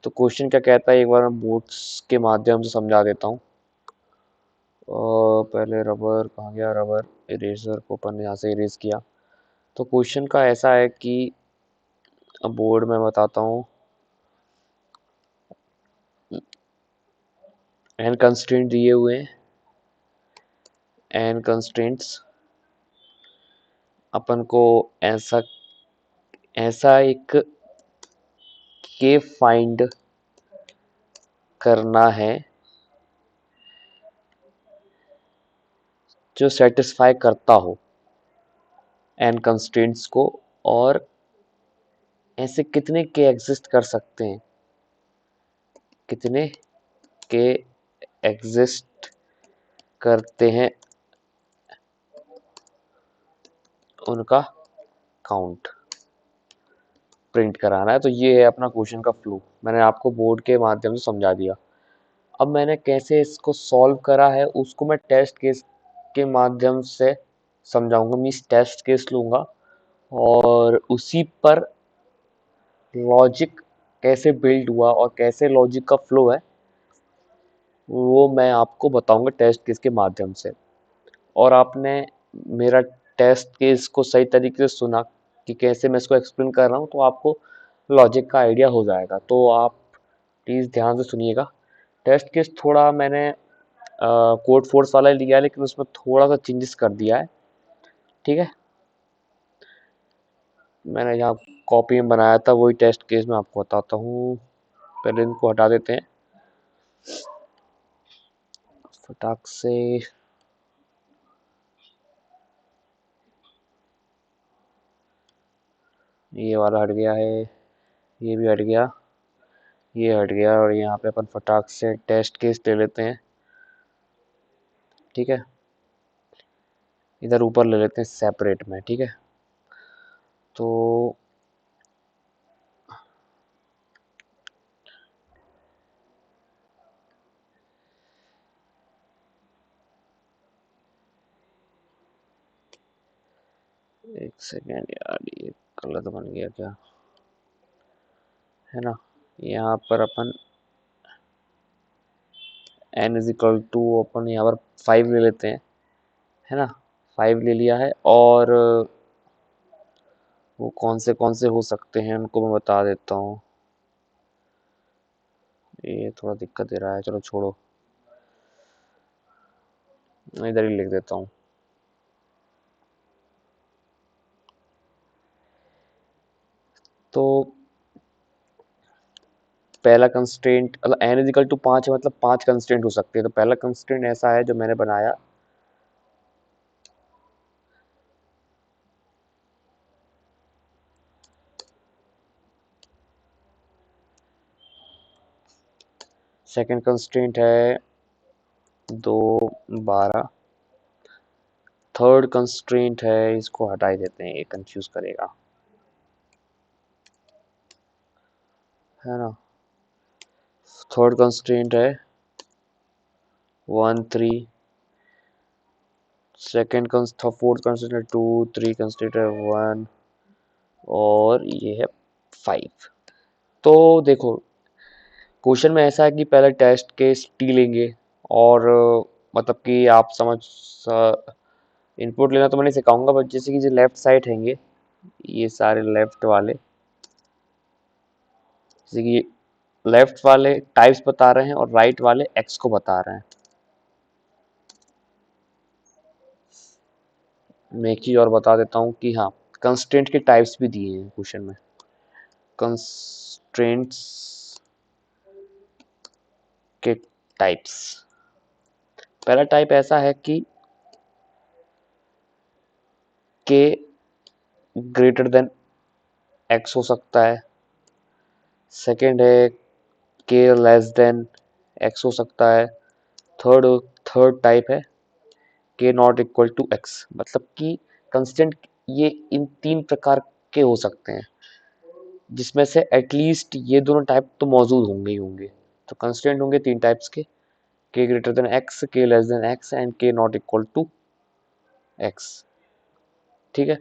तो क्वेश्चन क्या कहता है, एक बार मैं बोर्ड्स के माध्यम से समझा देता हूँ। पहले रबर कहाँ गया, रबर इरेजर को अपन ने यहाँ से इरेज किया। तो क्वेश्चन का ऐसा है कि अब बोर्ड में बताता हूँ, एन कंस्ट्रेंट दिए हुए हैं, एन कंस्ट्रेंट्स अपन को ऐसा ऐसा एक के फाइंड करना है जो सेटिस्फाई करता हो एन कंस्ट्रेंट्स को। और ऐसे कितने के एग्जिस्ट कर सकते हैं, कितने के एग्जिस्ट करते हैं, उनका काउंट प्रिंट कराना है। तो ये है अपना क्वेश्चन का फ्लो। मैंने आपको बोर्ड के माध्यम से समझा दिया। अब मैंने कैसे इसको सॉल्व करा है उसको मैं टेस्ट केस के माध्यम से समझाऊंगा। मीन्स टेस्ट केस लूंगा और उसी पर लॉजिक कैसे बिल्ड हुआ और कैसे लॉजिक का फ्लो है वो मैं आपको बताऊंगा टेस्ट केस के माध्यम से। और आपने मेरा टेस्ट केस को सही तरीके से सुना कि कैसे मैं इसको एक्सप्लेन कर रहा हूँ, तो आपको लॉजिक का आइडिया हो जाएगा। तो आप प्लीज़ ध्यान से सुनिएगा। टेस्ट केस थोड़ा मैंने कोड फोर्स वाला लिया है, लेकिन उसमें थोड़ा सा चेंजेस कर दिया है। ठीक है, मैंने यहाँ कॉपी में बनाया था वही टेस्ट केस में आपको बताता हूँ। पहले इनको हटा देते हैं फटाक से। ये वाला हट गया है, ये भी हट गया, ये हट गया। और यहाँ पे अपन फटाक से टेस्ट केस ले लेते हैं। ठीक है, इधर ऊपर ले लेते हैं सेपरेट में। ठीक है, तो एक सेकेंड यार, ये गलत बन गया क्या, है ना। यहाँ पर अपन n इज इक्वल टू अपन यहाँ पर 5 ले लेते हैं, है ना। 5 ले लिया है। और वो कौन से हो सकते हैं उनको मैं बता देता हूँ। ये थोड़ा दिक्कत दे रहा है, चलो छोड़ो, मैं इधर ही लिख देता हूँ। तो पहला कंस्ट्रेंट मतलब n इज इक्वल टू 5 है, मतलब 5 कंस्ट्रेंट हो सकते हैं। तो पहला कंस्ट्रेंट ऐसा है जो मैंने बनाया, सेकंड कंस्ट्रेंट है 2 12, थर्ड कंस्ट्रेंट है, इसको हटा ही देते हैं, ये कंफ्यूज करेगा, है ना। थर्ड कंस्ट्रेंट है 1 3, सेकंड फोर्थ कंस्ट्रेंट है 2, थ्री कंस्ट्रेंट है 1, और ये है 5। तो देखो क्वेश्चन में ऐसा है कि पहले टेस्ट केस टी लेंगे और मतलब कि आप समझ इनपुट लेना तो मैं नहीं सिखाऊंगा, बट जैसे कि जो लेफ्ट साइड हैंगे ये सारे लेफ्ट वाले, जैसे कि लेफ्ट वाले टाइप्स बता रहे हैं और राइट वाले एक्स को बता रहे हैं। मैं एक चीज और बता देता हूँ कि हाँ, कंस्ट्रेंट के टाइप्स भी दिए हैं क्वेश्चन में। कंस्ट्रेंट्स के टाइप्स, पहला टाइप ऐसा है कि के ग्रेटर देन एक्स हो सकता है। सेकंड है के लेस देन एक्स हो सकता है। थर्ड थर्ड टाइप है के नॉट इक्वल टू एक्स, मतलब कि कंस्टेंट ये इन 3 प्रकार के हो सकते हैं, जिसमें से एटलीस्ट ये दोनों टाइप तो मौजूद होंगे ही होंगे। तो कंस्टेंट होंगे 3 टाइप्स के ग्रेटर देन एक्स, के लेस देन एक्स एंड के नॉट इक्वल टू एक्स। ठीक है,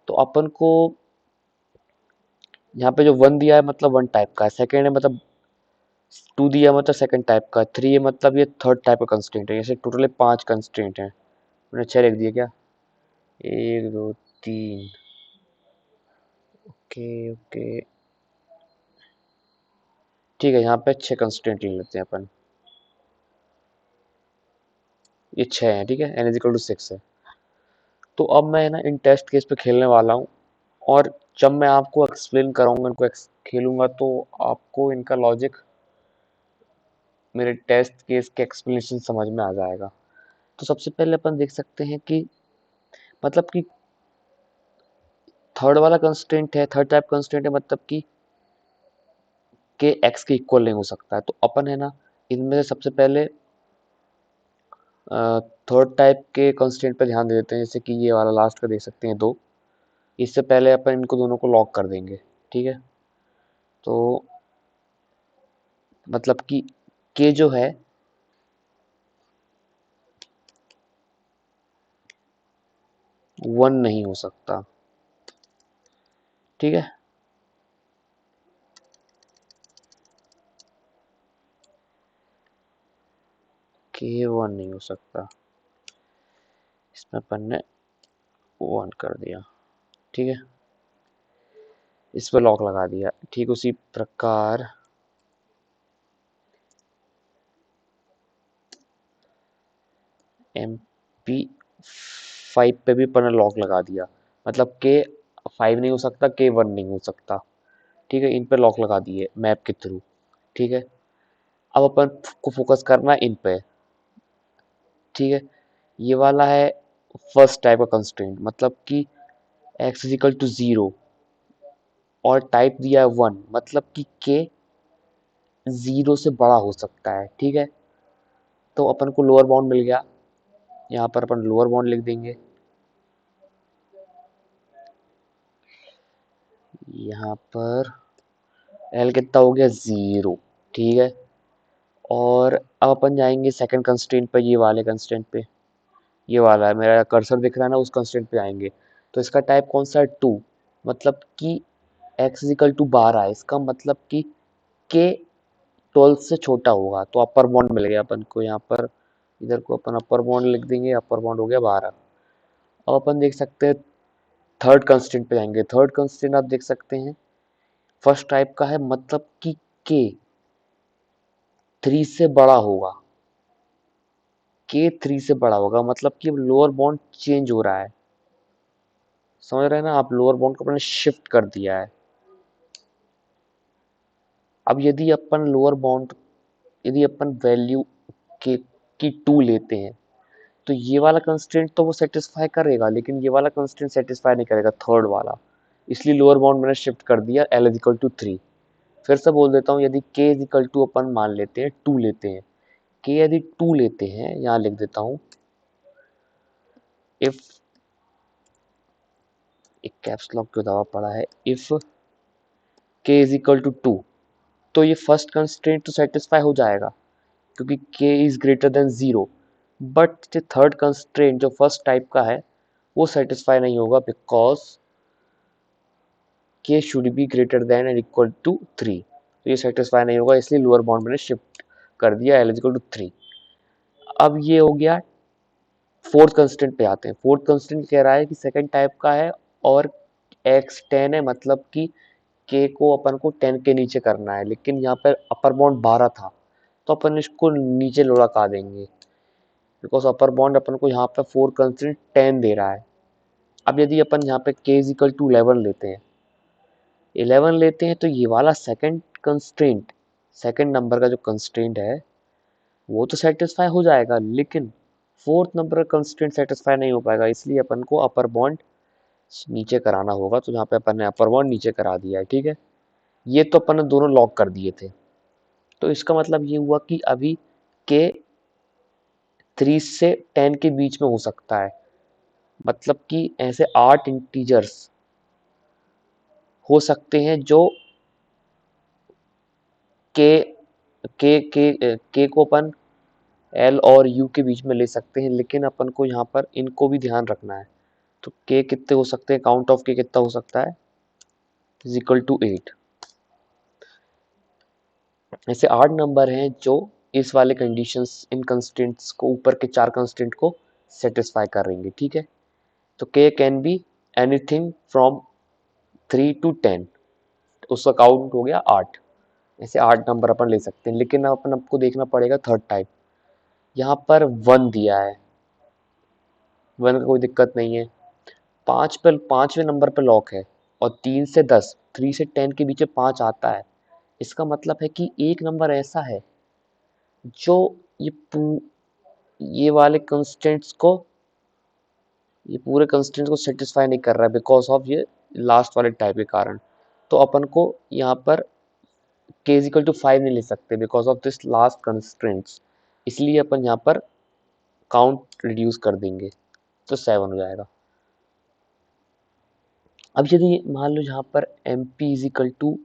तो अपन को यहाँ पे जो 1 दिया है मतलब 1 टाइप का है, सेकंड है मतलब 2 दिया है मतलब सेकंड टाइप का, 3 है मतलब ये थर्ड टाइप का कंस्ट्रेंट है। ऐसे टोटल 5 कंस्ट्रेंट हैं। मैंने 6 लिख दिया क्या? 1 2 3। ओके ओके, ठीक है, यहाँ पे 6 कंस्ट्रेंट ले लेते हैं अपन। ये 6 है, ठीक है, n इज इक्वल टू 6 है। तो अब मैं ना इन टेस्ट केस पे खेलने वाला हूँ, और जब मैं आपको एक्सप्लेन कराऊंगा, इनको खेलूंगा, तो आपको इनका लॉजिक मेरे टेस्ट केस के एक्सप्लेनेशन समझ में आ जाएगा। तो सबसे पहले अपन देख सकते हैं कि मतलब कि थर्ड वाला कंस्ट्रेंट है, थर्ड टाइप कंस्ट्रेंट है, मतलब कि के एक्स के इक्वल नहीं हो सकता है। तो अपन है ना, इनमें से सबसे पहले थर्ड टाइप के कंस्ट्रेंट पे ध्यान दे देते हैं, जैसे कि ये वाला लास्ट का देख सकते हैं 2। इससे पहले अपन इनको दोनों को लॉक कर देंगे, ठीक है। तो मतलब कि के जो है 1 नहीं हो सकता, ठीक है। के 1 नहीं हो सकता, इसमें अपन ने 1 कर दिया, ठीक है, इस पर लॉक लगा दिया। ठीक उसी प्रकार MP5 पे भी अपन ने लॉक लगा दिया, मतलब के 5 नहीं हो सकता, के 1 नहीं हो सकता, ठीक है। इन पे लॉक लगा दिए मैप के थ्रू, ठीक है। अब अपन को फोकस करना है इन पे, ठीक है। ये वाला है फर्स्ट टाइप का कंस्ट्रेंट, मतलब कि x इज इक्वल टू 0 और टाइप दिया है 1, मतलब कि के 0 से बड़ा हो सकता है, ठीक है। तो अपन को लोअर बाउंड मिल गया, यहाँ पर अपन लोअर बाउंड लिख देंगे। यहाँ पर एल कितना हो गया 0, ठीक है। और अब अपन जाएंगे सेकंड कंस्ट्रेंट पे, ये वाले कंस्ट्रेंट पे, ये वाला है मेरा कर्सर दिख रहा है ना, उस कंस्ट्रेंट पे आएंगे। तो इसका टाइप कौन सा है 2, मतलब कि x इक्वल टू 12, इसका मतलब कि के 12 से छोटा होगा। तो अपर बाउंड मिल गया अपन को, यहाँ पर इधर को अपन अपर बाउंड लिख देंगे, अपर बाउंड हो गया 12। अब अपन देख सकते हैं थर्ड कंस्ट्रेंट पे जाएंगे। थर्ड कंस्ट्रेंट आप देख सकते हैं फर्स्ट टाइप का है, मतलब कि के 3 से बड़ा होगा, के 3 से बड़ा होगा, मतलब कि लोअर बाउंड चेंज हो रहा है, समझ रहे हैं ना आप, लोअर बाउंड को अपने शिफ्ट कर दिया है। अब यदि अपन वैल्यू के की 2 लेते हैं, तो ये वाला कंस्ट्रेंट तो वो सेटिस्फाई करेगा, लेकिन ये वाला कंस्ट्रेंट सेटिस्फाई नहीं करेगा, थर्ड वाला। इसलिए लोअर बाउंड मैंने शिफ्ट कर दिया एल इज इक्वल टू 3। फिर से बोल देता हूँ, यदि के इज इक्वल टू अपन मान लेते हैं 2 लेते हैं, के यदि 2 लेते हैं, यहाँ लिख देता हूँ, इफ, एक कैप्स लॉक क्यों दबा पड़ा है, इफ के इज इक्वल टू 2, तो ये फर्स्ट कंस्ट्रेंट तो सेटिस्फाई हो जाएगा क्योंकि k is greater than 0। But जो थर्ड कंस्ट्रेंट जो फर्स्ट टाइप का है वो सेटिस्फाई नहीं होगा, because k should be greater than and equal to 3। तो ये सेटिस्फाई नहीं होगा, इसलिए लोअर बाउंड मैंने शिफ्ट कर दिया l इक्वल टू 3। अब ये हो गया, फोर्थ कंस्टेंट पे आते हैं। फोर्थ कंस्टेंट कह रहा है कि सेकंड टाइप का है और x 10 है, मतलब कि k को अपन को 10 के नीचे करना है, लेकिन यहाँ पर अपर बाउंड 12 था, तो अपन इसको नीचे लुढ़का देंगे, बिकॉज अपर बाउंड अपन को यहाँ पे फोर कंस्टेंट 10 दे रहा है। अब यदि अपन यहाँ पे k इज इक्वल टू 11 लेते हैं, 11 लेते हैं, तो ये वाला सेकंड कंस्ट्रेंट, सेकंड नंबर का जो कंस्ट्रेंट है वो तो सेटिस्फाई हो जाएगा, लेकिन फोर्थ नंबर का कंस्ट्रेंट सेटिस्फाई नहीं हो पाएगा, इसलिए अपन को अपर बाउंड नीचे कराना होगा। तो यहाँ पे अपन ने अपर बाउंड नीचे करा दिया है, ठीक है। ये तो अपन ने दोनों लॉक कर दिए थे। तो इसका मतलब ये हुआ कि अभी के 3 से 10 के बीच में हो सकता है, मतलब कि ऐसे 8 इंटीजर्स हो सकते हैं जो के के को अपन एल और यू के बीच में ले सकते हैं, लेकिन अपन को यहाँ पर इनको भी ध्यान रखना है। तो के कितने हो सकते हैं, काउंट ऑफ के कितना हो सकता है, इज इक्वल टू 8। ऐसे 8 नंबर हैं जो इस वाले कंडीशंस, इन कंस्टेंट्स को, ऊपर के 4 कंस्टेंट को सेटिस्फाई करेंगे, ठीक है। तो k can be anything from 3 to 10, उसका काउंट हो गया 8। ऐसे 8 नंबर अपन ले सकते हैं, लेकिन अपन आपको देखना पड़ेगा थर्ड टाइप। यहाँ पर 1 दिया है, 1 का कोई दिक्कत नहीं है। 5वें नंबर पे लॉक है, और 3 से 10, 3 से 10 के बीच में 5 आता है। इसका मतलब है कि एक नंबर ऐसा है जो ये ये वाले कंस्टेंट्स को, ये पूरे कंस्टेंट्स को सेटिस्फाई नहीं कर रहा है, बिकॉज ऑफ ये लास्ट वाले टाइप के कारण। तो अपन को यहाँ पर k इज इक्वल टू 5 नहीं ले सकते because of this last constraints, इसलिए अपन यहाँ पर काउंट रिड्यूस कर देंगे, तो 7 हो जाएगा। अब यदि मान लो यहाँ पर mp is equal to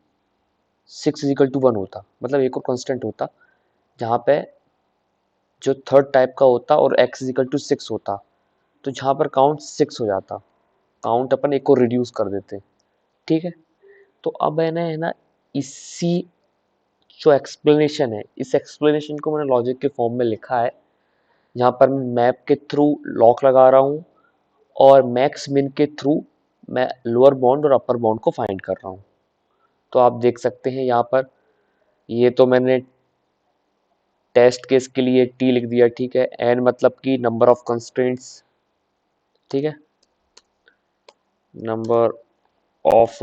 6 is equal to 1 होता, मतलब एक और कांस्टेंट होता जहाँ पे जो थर्ड टाइप का होता और x इज इक्वल टू 6 होता, तो जहाँ पर काउंट 6 हो जाता, काउंट अपन एक को रिड्यूस कर देते, ठीक है। तो अब है ना इसी जो एक्सप्लेनेशन है, इस एक्सप्लेनेशन को मैंने लॉजिक के फॉर्म में लिखा है, जहाँ पर मैं मैप के थ्रू लॉक लगा रहा हूँ और मैक्स मिन के थ्रू मैं लोअर बाउंड और अपर बाउंड को फाइंड कर रहा हूँ। तो आप देख सकते हैं यहाँ पर, ये तो मैंने टेस्ट केस के लिए t लिख दिया, ठीक है। n मतलब कि नंबर ऑफ कंस्ट्रेंट्स, ठीक है, नंबर ऑफ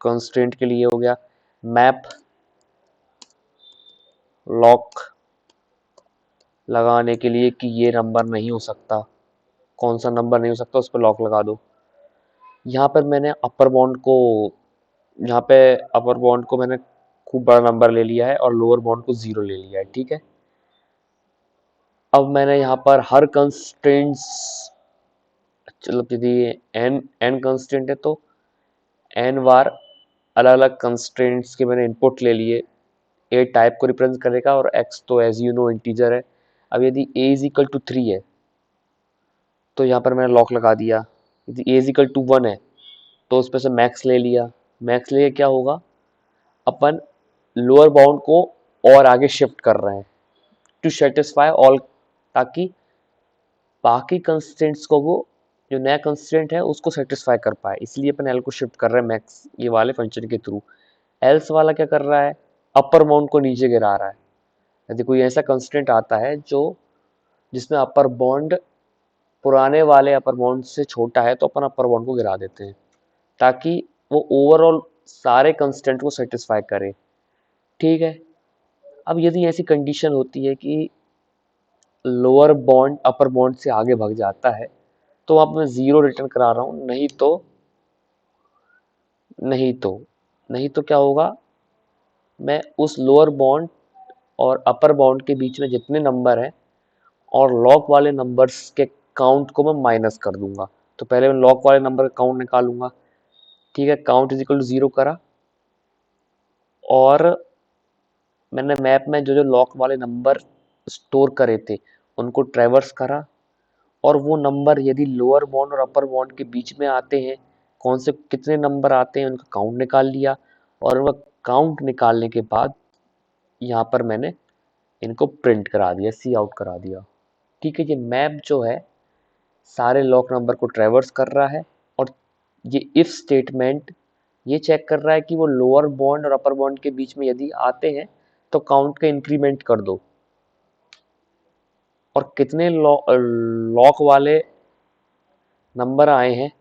कंस्ट्रेंट के लिए हो गया। मैप लॉक लगाने के लिए कि ये नंबर नहीं हो सकता, कौन सा नंबर नहीं हो सकता, उस पर लॉक लगा दो। यहाँ पर मैंने अपर बाउंड को, यहाँ पे अपर बाउंड को मैंने खूब बड़ा नंबर ले लिया है और लोअर बाउंड को 0 ले लिया है, ठीक है। अब मैंने यहाँ पर हर कंस्ट्रेंट्स, मतलब यदि n कंस्ट्रेंट है तो n बार अलग अलग कंस्ट्रेंट्स के मैंने इनपुट ले लिए। a टाइप को रिप्रेजेंट करेगा और x तो एज यू नो इंटीजर है। अब यदि a इज इक्वल टू 3 है तो यहाँ पर मैंने लॉक लगा दिया। यदि a इज इक्वल टू 1 है तो उस पर से मैक्स ले लिया। मैक्स लिए क्या होगा, अपन लोअर बाउंड को और आगे शिफ्ट कर रहे हैं टू सेटिस्फाई ऑल, ताकि बाकी कंस्टेंट्स को वो जो नया कंस्टेंट है उसको सेटिस्फाई कर पाए, इसलिए अपन एल को शिफ्ट कर रहे हैं मैक्स ये वाले फंक्शन के थ्रू। एल्स वाला क्या कर रहा है, अपर बाउंड को नीचे गिरा रहा है। यदि कोई ऐसा कंस्टेंट आता है जो जिसमें अपर बाउंड पुराने वाले अपर बाउंड से छोटा है, तो अपन अपर बाउंड को गिरा देते हैं ताकि वो ओवरऑल सारे कंस्टेंट को सेटिस्फाई करे, ठीक है। अब यदि ऐसी कंडीशन होती है कि लोअर बाउंड अपर बाउंड से आगे भाग जाता है, तो अब मैं 0 रिटर्न करा रहा हूँ, नहीं तो क्या होगा, मैं उस लोअर बाउंड और अपर बाउंड के बीच में जितने नंबर हैं और लॉक वाले नंबर्स के काउंट को मैं माइनस कर दूंगा। तो पहले मैं लॉक वाले नंबर का काउंट निकालूंगा, ठीक है। काउंट इज इक्वल टू 0 करा, और मैंने मैप में जो जो लॉक वाले नंबर स्टोर करे थे उनको ट्रैवर्स करा, और वो नंबर यदि लोअर बाउंड और अपर बाउंड के बीच में आते हैं, कौन से कितने नंबर आते हैं उनका काउंट निकाल लिया, और वह काउंट निकालने के बाद यहाँ पर मैंने इनको प्रिंट करा दिया, सी आउट करा दिया, ठीक है। ये मैप जो है सारे लॉक नंबर को ट्रैवर्स कर रहा है, और ये इफ स्टेटमेंट ये चेक कर रहा है कि वो लोअर बाउंड और अपर बाउंड के बीच में यदि आते हैं तो काउंट का इंक्रीमेंट कर दो, और कितने लॉक वाले नंबर आए हैं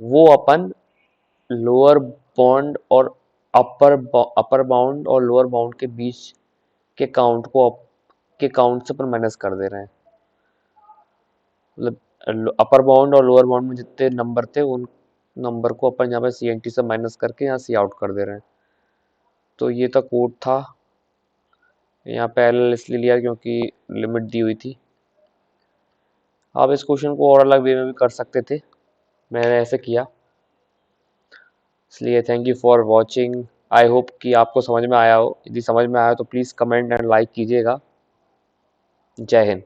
वो अपन लोअर बाउंड और अपर बाउंड और लोअर बाउंड के बीच के काउंट से अपन माइनस कर दे रहे हैं। मतलब अपर बाउंड और लोअर बाउंड में जितने नंबर थे उन नंबर को अपन यहाँ पे CNT से माइनस करके यहाँ सी आउट कर दे रहे हैं। तो ये तो कोड था, यहाँ पे एल इसलिए लिया क्योंकि लिमिट दी हुई थी। आप इस क्वेश्चन को और अलग वे में भी कर सकते थे, मैंने ऐसे किया, इसलिए thank you for watching. I hope कि आपको समझ में आया हो। यदि समझ में आया तो प्लीज़ कमेंट एंड लाइक कीजिएगा। जय हिंद।